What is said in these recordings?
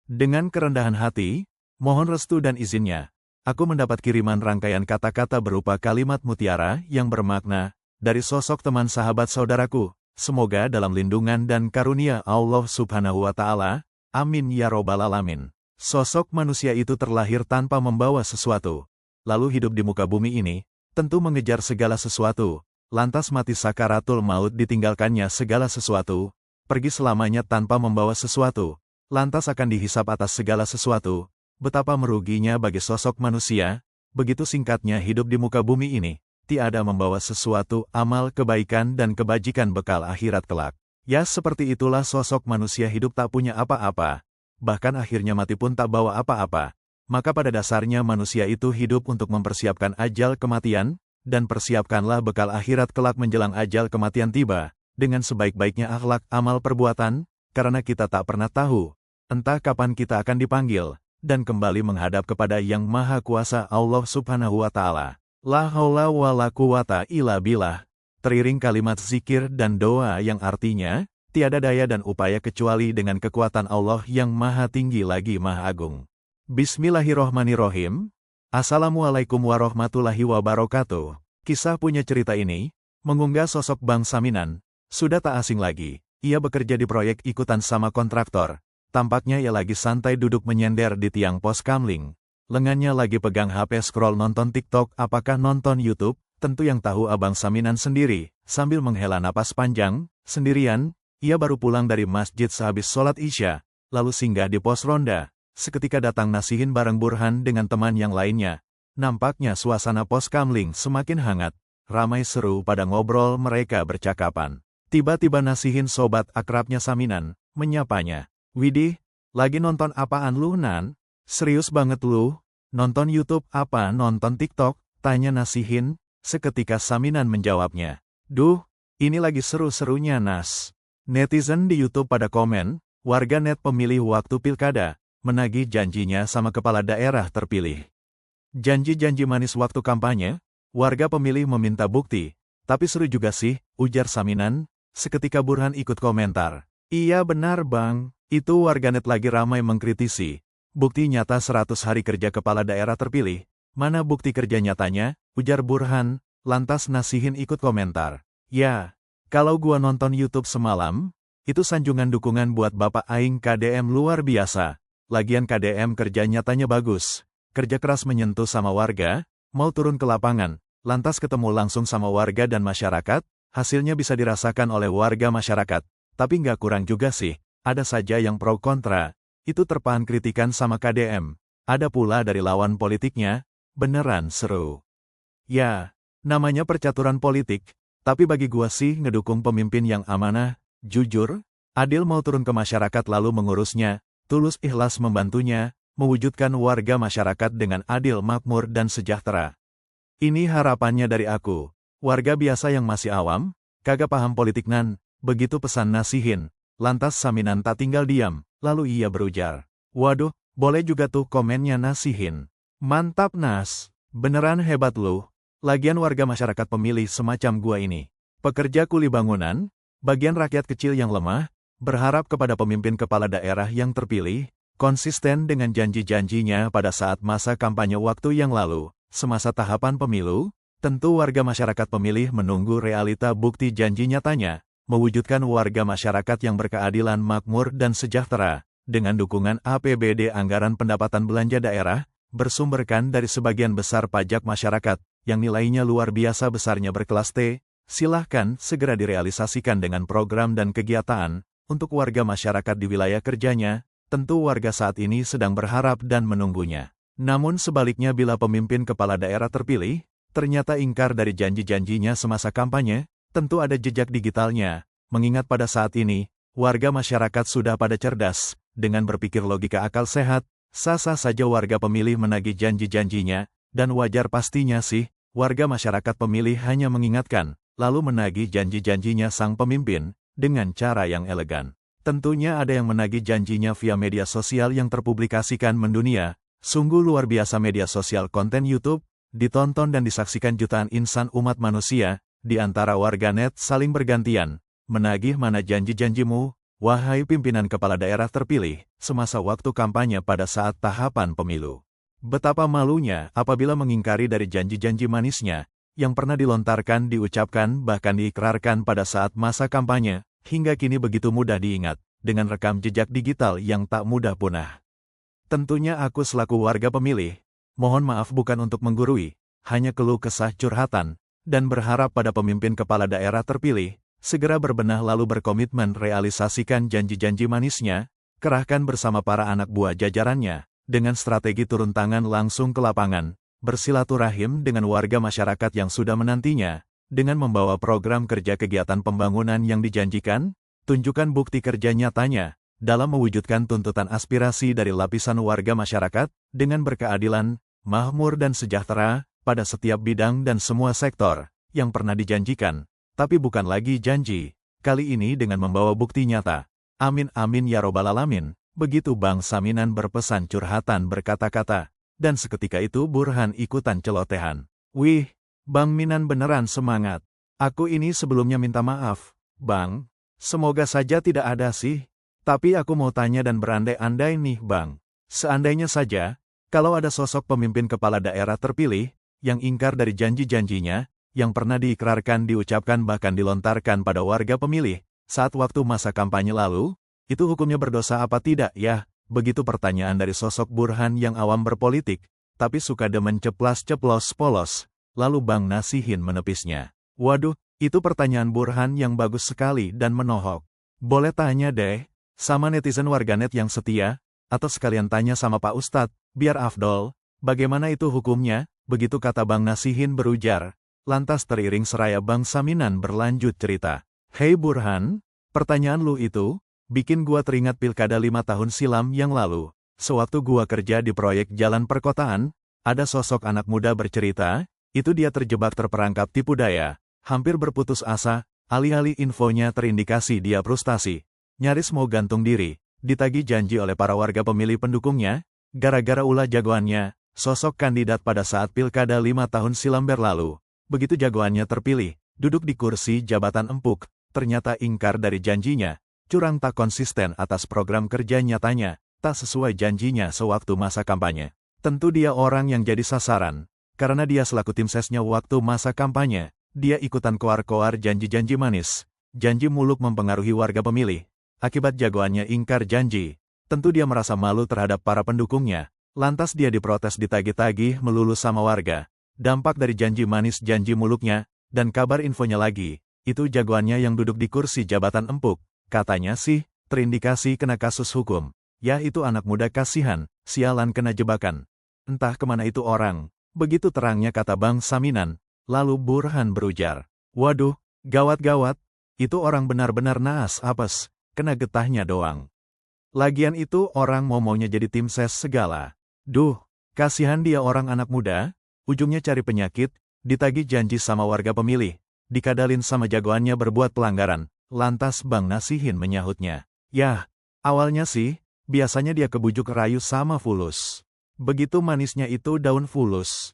Dengan kerendahan hati, mohon restu dan izinnya, aku mendapat kiriman rangkaian kata-kata berupa kalimat mutiara yang bermakna, dari sosok teman sahabat saudaraku, semoga dalam lindungan dan karunia Allah Subhanahu wa Ta'ala, amin ya robbal alamin. Sosok manusia itu terlahir tanpa membawa sesuatu, lalu hidup di muka bumi ini, tentu mengejar segala sesuatu, lantas mati sakaratul maut ditinggalkannya segala sesuatu, pergi selamanya tanpa membawa sesuatu, lantas akan dihisap atas segala sesuatu, betapa meruginya bagi sosok manusia, begitu singkatnya hidup di muka bumi ini, tiada membawa sesuatu amal kebaikan dan kebajikan bekal akhirat kelak. Ya seperti itulah sosok manusia hidup tak punya apa-apa, bahkan akhirnya mati pun tak bawa apa-apa. Maka pada dasarnya manusia itu hidup untuk mempersiapkan ajal kematian, dan persiapkanlah bekal akhirat kelak menjelang ajal kematian tiba, dengan sebaik-baiknya akhlak amal perbuatan, karena kita tak pernah tahu, entah kapan kita akan dipanggil, dan kembali menghadap kepada Yang Maha Kuasa Allah Subhanahu wa Ta'ala. La haula wa la quwata illa billah. Teriring kalimat zikir dan doa yang artinya, tiada daya dan upaya kecuali dengan kekuatan Allah yang Maha Tinggi lagi Maha Agung. Bismillahirrohmanirrohim. Assalamualaikum warahmatullahi wabarakatuh. Kisah punya cerita ini, mengunggah sosok Bang Saminan, sudah tak asing lagi. Ia bekerja di proyek ikutan sama kontraktor. Tampaknya ia lagi santai duduk menyender di tiang pos kamling. Lengannya lagi pegang HP scroll nonton TikTok apakah nonton YouTube, tentu yang tahu Abang Saminan sendiri, sambil menghela napas panjang, sendirian, ia baru pulang dari masjid sehabis sholat Isya, lalu singgah di pos ronda, seketika datang Nasihin bareng Burhan dengan teman yang lainnya. Nampaknya suasana pos kamling semakin hangat, ramai seru pada ngobrol mereka bercakapan. Tiba-tiba Nasihin sobat akrabnya Saminan, menyapanya. Widih, lagi nonton apaan lu Nan? Serius banget lu? Nonton YouTube apa nonton TikTok? Tanya Nasihin, seketika Saminan menjawabnya. Duh, ini lagi seru-serunya Nas. Netizen di YouTube pada komen, warganet pemilih waktu pilkada, menagih janjinya sama kepala daerah terpilih. Janji-janji manis waktu kampanye, warga pemilih meminta bukti, tapi seru juga sih, ujar Saminan, seketika Burhan ikut komentar. Iya benar bang. Itu warganet lagi ramai mengkritisi. Bukti nyata 100 hari kerja kepala daerah terpilih. Mana bukti kerja nyatanya? Ujar Burhan, lantas Nasihin ikut komentar. Ya, kalau gua nonton YouTube semalam, itu sanjungan dukungan buat Bapak Aing KDM luar biasa. Lagian KDM kerja nyatanya bagus. Kerja keras menyentuh sama warga, mau turun ke lapangan, lantas ketemu langsung sama warga dan masyarakat, hasilnya bisa dirasakan oleh warga masyarakat. Tapi nggak kurang juga sih. Ada saja yang pro kontra, itu terpahan kritikan sama KDM. Ada pula dari lawan politiknya, beneran seru. Ya, namanya percaturan politik, tapi bagi gua sih ngedukung pemimpin yang amanah, jujur, adil mau turun ke masyarakat lalu mengurusnya, tulus ikhlas membantunya, mewujudkan warga masyarakat dengan adil makmur dan sejahtera. Ini harapannya dari aku, warga biasa yang masih awam, kagak paham politik Nan, begitu pesan Nasihin. Lantas Saminan tak tinggal diam, lalu ia berujar. Waduh, boleh juga tuh komennya Nasihin. Mantap Nas, beneran hebat lu. Lagian warga masyarakat pemilih semacam gua ini. Pekerja kuli bangunan, bagian rakyat kecil yang lemah, berharap kepada pemimpin kepala daerah yang terpilih, konsisten dengan janji-janjinya pada saat masa kampanye waktu yang lalu. Semasa tahapan pemilu, tentu warga masyarakat pemilih menunggu realita bukti janji nyatanya. Mewujudkan warga masyarakat yang berkeadilan makmur dan sejahtera, dengan dukungan APBD anggaran pendapatan belanja daerah, bersumberkan dari sebagian besar pajak masyarakat, yang nilainya luar biasa besarnya berkelas T, silahkan segera direalisasikan dengan program dan kegiatan, untuk warga masyarakat di wilayah kerjanya, tentu warga saat ini sedang berharap dan menunggunya. Namun sebaliknya bila pemimpin kepala daerah terpilih, ternyata ingkar dari janji-janjinya semasa kampanye, tentu ada jejak digitalnya, mengingat pada saat ini, warga masyarakat sudah pada cerdas, dengan berpikir logika akal sehat, sah-sah saja warga pemilih menagih janji-janjinya, dan wajar pastinya sih, warga masyarakat pemilih hanya mengingatkan, lalu menagih janji-janjinya sang pemimpin, dengan cara yang elegan. Tentunya ada yang menagih janjinya via media sosial yang terpublikasikan mendunia, sungguh luar biasa media sosial konten YouTube, ditonton dan disaksikan jutaan insan umat manusia, di antara warganet saling bergantian, menagih mana janji-janjimu, Wahai pimpinan kepala daerah terpilih, semasa waktu kampanye pada saat tahapan pemilu. Betapa malunya apabila mengingkari dari janji-janji manisnya, yang pernah dilontarkan, diucapkan, bahkan diikrarkan pada saat masa kampanye, hingga kini begitu mudah diingat, dengan rekam jejak digital yang tak mudah punah. Tentunya aku selaku warga pemilih, mohon maaf bukan untuk menggurui, hanya keluh kesah curhatan, dan berharap pada pemimpin kepala daerah terpilih, segera berbenah lalu berkomitmen realisasikan janji-janji manisnya, kerahkan bersama para anak buah jajarannya, dengan strategi turun tangan langsung ke lapangan, bersilaturahim dengan warga masyarakat yang sudah menantinya, dengan membawa program kerja kegiatan pembangunan yang dijanjikan, tunjukkan bukti kerja nyatanya, dalam mewujudkan tuntutan aspirasi dari lapisan warga masyarakat, dengan berkeadilan, makmur dan sejahtera, pada setiap bidang dan semua sektor, yang pernah dijanjikan. Tapi bukan lagi janji, kali ini dengan membawa bukti nyata. Amin amin ya robbal alamin, begitu Bang Saminan berpesan curhatan berkata-kata. Dan seketika itu Burhan ikutan celotehan. Wih, Bang Minan beneran semangat. Aku ini sebelumnya minta maaf, Bang. Semoga saja tidak ada sih. Tapi aku mau tanya dan berandai-andai nih Bang. Seandainya saja, kalau ada sosok pemimpin kepala daerah terpilih, yang ingkar dari janji-janjinya, yang pernah diikrarkan, diucapkan bahkan dilontarkan pada warga pemilih, saat waktu masa kampanye lalu, itu hukumnya berdosa apa tidak ya? Begitu pertanyaan dari sosok Burhan yang awam berpolitik, tapi suka demen ceplas-ceplos polos, lalu Bang Nasihin menepisnya. Waduh, itu pertanyaan Burhan yang bagus sekali dan menohok. Boleh tanya deh, sama netizen warganet yang setia, atau sekalian tanya sama Pak Ustadz, biar afdol, bagaimana itu hukumnya? Begitu kata Bang Nasihin berujar. Lantas teriring seraya Bang Saminan berlanjut cerita. Hei Burhan, pertanyaan lu itu, bikin gua teringat pilkada 5 tahun silam yang lalu. Sewaktu gua kerja di proyek jalan perkotaan, ada sosok anak muda bercerita, itu dia terjebak terperangkap tipu daya, hampir berputus asa, alih-alih infonya terindikasi dia frustasi. Nyaris mau gantung diri, ditagih janji oleh para warga pemilih pendukungnya, gara-gara ulah jagoannya, sosok kandidat pada saat pilkada 5 tahun silam berlalu. Begitu jagoannya terpilih, duduk di kursi jabatan empuk, ternyata ingkar dari janjinya, curang tak konsisten atas program kerja nyatanya, tak sesuai janjinya sewaktu masa kampanye. Tentu dia orang yang jadi sasaran, karena dia selaku tim sesnya waktu masa kampanye, dia ikutan koar-koar janji-janji manis, janji muluk mempengaruhi warga pemilih. Akibat jagoannya ingkar janji, tentu dia merasa malu terhadap para pendukungnya, lantas dia diprotes ditagih-tagih melulu sama warga. Dampak dari janji manis janji muluknya, dan kabar infonya lagi, itu jagoannya yang duduk di kursi jabatan empuk, katanya sih, terindikasi kena kasus hukum. Ya itu anak muda kasihan, sialan kena jebakan. Entah kemana itu orang, begitu terangnya kata Bang Saminan, lalu Burhan berujar. Waduh, gawat-gawat, itu orang benar-benar naas apes, kena getahnya doang. Lagian itu orang mau-maunya jadi tim ses segala. Duh, kasihan dia orang anak muda. Ujungnya cari penyakit, ditagih janji sama warga pemilih, dikadalin sama jagoannya berbuat pelanggaran, lantas Bang Nasihin menyahutnya. Yah, awalnya sih, biasanya dia kebujuk rayu sama fulus. Begitu manisnya itu daun fulus.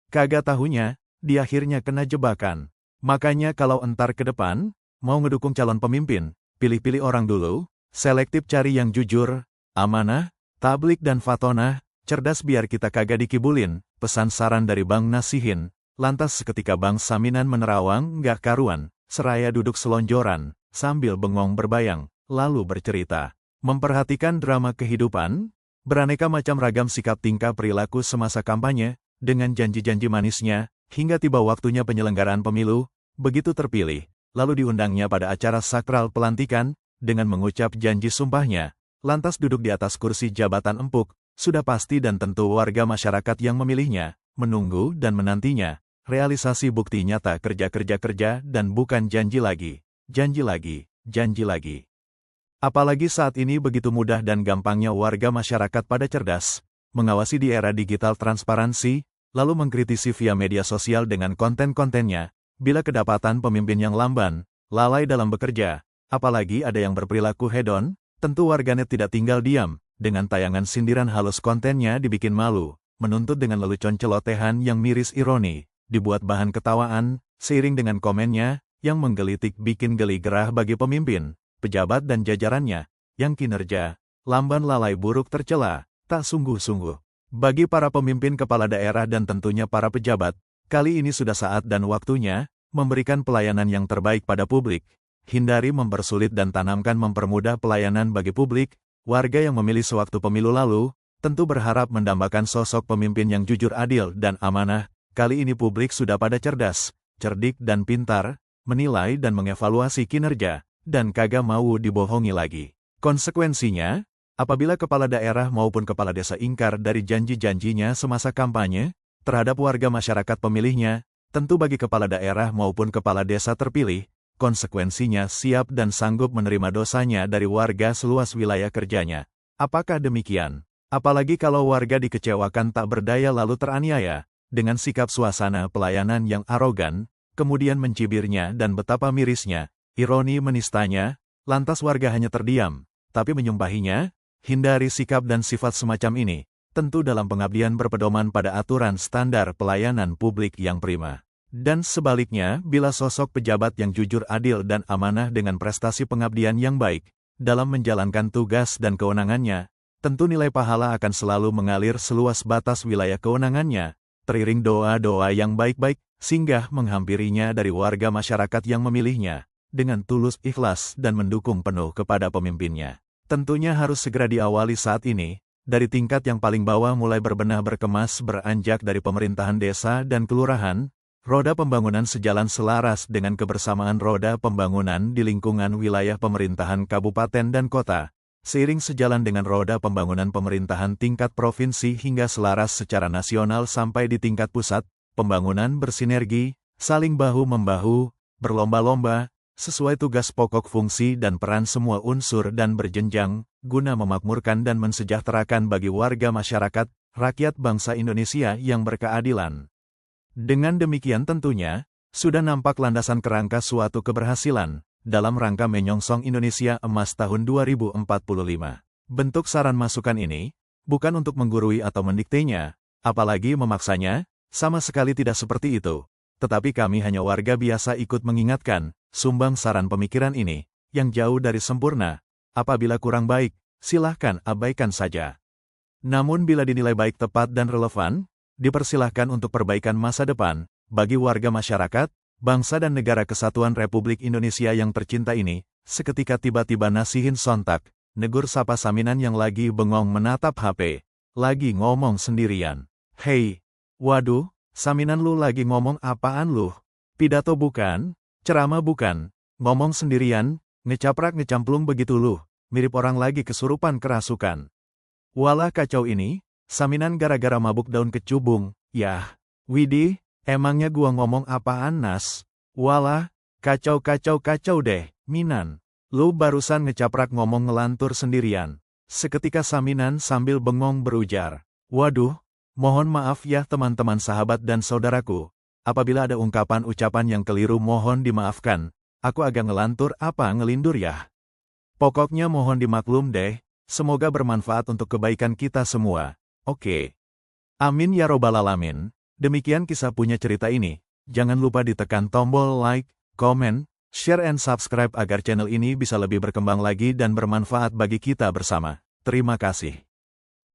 Kagak tahunya, dia akhirnya kena jebakan. Makanya kalau entar ke depan, mau ngedukung calon pemimpin, pilih-pilih orang dulu, selektif cari yang jujur, amanah, tablik dan fatonah, cerdas biar kita kagak dikibulin. Pesan saran dari Bang Nasihin, lantas seketika Bang Saminan menerawang nggak karuan, seraya duduk selonjoran, sambil bengong berbayang, lalu bercerita. Memperhatikan drama kehidupan, beraneka macam ragam sikap tingkah perilaku semasa kampanye, dengan janji-janji manisnya, hingga tiba waktunya penyelenggaraan pemilu, begitu terpilih, lalu diundangnya pada acara sakral pelantikan, dengan mengucap janji sumpahnya, lantas duduk di atas kursi jabatan empuk, sudah pasti dan tentu warga masyarakat yang memilihnya, menunggu dan menantinya, realisasi bukti nyata kerja-kerja dan bukan janji lagi, janji lagi, janji lagi. Apalagi saat ini begitu mudah dan gampangnya warga masyarakat pada cerdas, mengawasi di era digital transparansi, lalu mengkritisi via media sosial dengan konten-kontennya, bila kedapatan pemimpin yang lamban, lalai dalam bekerja, apalagi ada yang berperilaku hedon, tentu warganet tidak tinggal diam. Dengan tayangan sindiran halus kontennya dibikin malu, menuntut dengan lelucon celotehan yang miris ironi, dibuat bahan ketawaan, seiring dengan komennya, yang menggelitik bikin geli gerah bagi pemimpin, pejabat dan jajarannya, yang kinerja, lamban lalai buruk tercela, tak sungguh-sungguh. Bagi para pemimpin kepala daerah dan tentunya para pejabat, kali ini sudah saat dan waktunya memberikan pelayanan yang terbaik pada publik. Hindari mempersulit dan tanamkan mempermudah pelayanan bagi publik. Warga yang memilih sewaktu pemilu lalu, tentu berharap mendambakan sosok pemimpin yang jujur, adil, dan amanah. Kali ini publik sudah pada cerdas, cerdik dan pintar, menilai dan mengevaluasi kinerja, dan kagak mau dibohongi lagi. Konsekuensinya, apabila kepala daerah maupun kepala desa ingkar dari janji-janjinya semasa kampanye terhadap warga masyarakat pemilihnya, tentu bagi kepala daerah maupun kepala desa terpilih, konsekuensinya siap dan sanggup menerima dosanya dari warga seluas wilayah kerjanya. Apakah demikian? Apalagi kalau warga dikecewakan tak berdaya lalu teraniaya, dengan sikap suasana pelayanan yang arogan, kemudian mencibirnya dan betapa mirisnya, ironi menistanya, lantas warga hanya terdiam, tapi menyumpahinya. Hindari sikap dan sifat semacam ini, tentu dalam pengabdian berpedoman pada aturan standar pelayanan publik yang prima. Dan sebaliknya, bila sosok pejabat yang jujur, adil, dan amanah dengan prestasi pengabdian yang baik dalam menjalankan tugas dan kewenangannya, tentu nilai pahala akan selalu mengalir seluas batas wilayah kewenangannya, teriring doa-doa yang baik-baik, singgah menghampirinya dari warga masyarakat yang memilihnya, dengan tulus ikhlas dan mendukung penuh kepada pemimpinnya. Tentunya harus segera diawali saat ini, dari tingkat yang paling bawah mulai berbenah berkemas beranjak dari pemerintahan desa dan kelurahan, roda pembangunan sejalan selaras dengan kebersamaan roda pembangunan di lingkungan wilayah pemerintahan kabupaten dan kota, seiring sejalan dengan roda pembangunan pemerintahan tingkat provinsi hingga selaras secara nasional sampai di tingkat pusat, pembangunan bersinergi, saling bahu-membahu, berlomba-lomba, sesuai tugas pokok fungsi dan peran semua unsur dan berjenjang, guna memakmurkan dan mensejahterakan bagi warga masyarakat, rakyat bangsa Indonesia yang berkeadilan. Dengan demikian tentunya, sudah nampak landasan kerangka suatu keberhasilan, dalam rangka menyongsong Indonesia Emas tahun 2045. Bentuk saran masukan ini, bukan untuk menggurui atau mendiktenya, apalagi memaksanya, sama sekali tidak seperti itu. Tetapi kami hanya warga biasa ikut mengingatkan, sumbang saran pemikiran ini, yang jauh dari sempurna. Apabila kurang baik, silahkan abaikan saja. Namun bila dinilai baik, tepat dan relevan, dipersilahkan untuk perbaikan masa depan, bagi warga masyarakat, bangsa dan negara kesatuan Republik Indonesia yang tercinta ini. Seketika tiba-tiba nasihin sontak, negur sapa Saminan yang lagi bengong menatap HP, lagi ngomong sendirian. Hei, waduh, Saminan lu lagi ngomong apaan lu? Pidato bukan? Ceramah bukan? Ngomong sendirian, ngecaprak ngecamplung begitu lu, mirip orang lagi kesurupan kerasukan. Walah kacau ini, Saminan gara-gara mabuk daun kecubung, yah. Widih, emangnya gua ngomong apaan Nas? Walah, kacau deh, Minan. Lu barusan ngecaprak ngomong ngelantur sendirian. Seketika Saminan sambil bengong berujar, waduh, mohon maaf ya teman-teman sahabat dan saudaraku, apabila ada ungkapan-ucapan yang keliru mohon dimaafkan, aku agak ngelantur apa ngelindur ya. Pokoknya mohon dimaklum deh, semoga bermanfaat untuk kebaikan kita semua, oke. Amin ya robbal alamin. Demikian kisah punya cerita ini, jangan lupa ditekan tombol like, komen, share and subscribe agar channel ini bisa lebih berkembang lagi dan bermanfaat bagi kita bersama. Terima kasih.